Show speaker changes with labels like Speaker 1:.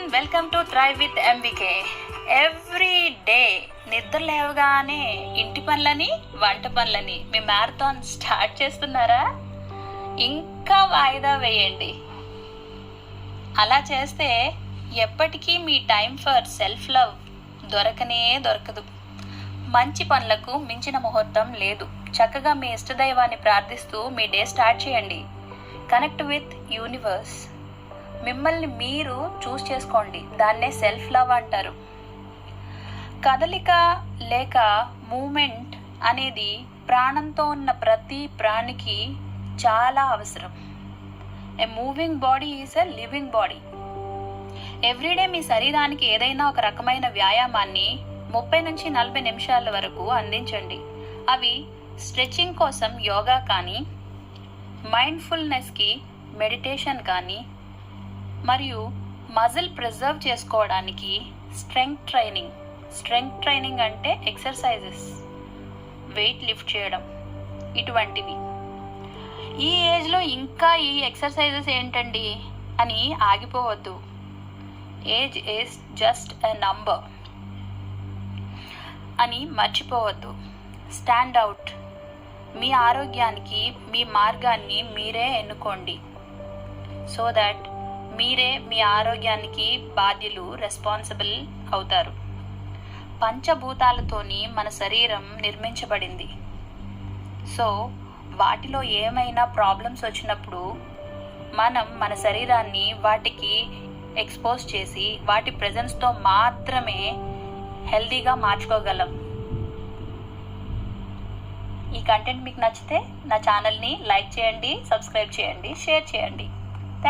Speaker 1: Welcome to thrive with MVK. Every day నిద్ర లేవగానే ఇంటి పనులని వంట పనులని మీ మ్యారథాన్ స్టార్ట్ చేస్తున్నారా? ఇంకా వాయిదా వేయండి. అలా చేస్తే ఎప్పటికీ మీ టైం ఫర్ సెల్ఫ్ లవ్ దొరకనే దొరకదు. మంచి పనులకు మించిన ముహూర్తం లేదు. చక్కగా మీ ఇష్టదైవాన్ని ప్రార్థిస్తూ మీ డే స్టార్ట్ చేయండి. Connect with universe. మిమ్మల్ని మీరు చూస్ చేసుకోండి. దాన్నే సెల్ఫ్ లవ్ అంటారు. కదలిక లేక మూమెంట్ అనేది ప్రాణంతో ఉన్న ప్రతి ప్రాణికి చాలా అవసరం. A moving body is a living body. Everyday మీ శరీరానికి ఏదైనా ఒక రకమైన వ్యాయామాన్ని 30 నుంచి 40 నిమిషాల వరకు అందించండి. అవి స్ట్రెచింగ్ కోసం యోగా కానీ, మైండ్ఫుల్నెస్కి మెడిటేషన్ కానీ, మరియు మజిల్ ప్రిజర్వ్ చేసుకోవడానికి స్ట్రెంగ్త్ ట్రైనింగ్ అంటే ఎక్సర్సైజెస్, వెయిట్ లిఫ్ట్ చేయడం, ఇటువంటివి. ఈ ఏజ్లో ఇంకా ఈ ఎక్సర్సైజెస్ ఏంటండి అని ఆగిపోవద్దు. Age is just a number అని మర్చిపోవద్దు. Stand out. మీ ఆరోగ్యానికి మీ మార్గాన్ని మీరే ఎన్నుకోండి. సో దట్ మీరే మీ ఆరోగ్యానికి బాధ్యులు, రెస్పాన్సిబుల్ అవుతారు. పంచభూతాలతోని మన శరీరం నిర్మించబడింది. సో వాటిలో ఏమైనా ప్రాబ్లమ్స్ వచ్చినప్పుడు మనం మన శరీరాన్ని వాటికి ఎక్స్పోజ్ చేసి వాటి ప్రెజెన్స్తో మాత్రమే హెల్దీగా మార్చుకోగలం. ఈ కంటెంట్ మీకు నచ్చితే నా ఛానల్ని లైక్ చేయండి, సబ్స్క్రైబ్ చేయండి, షేర్ చేయండి.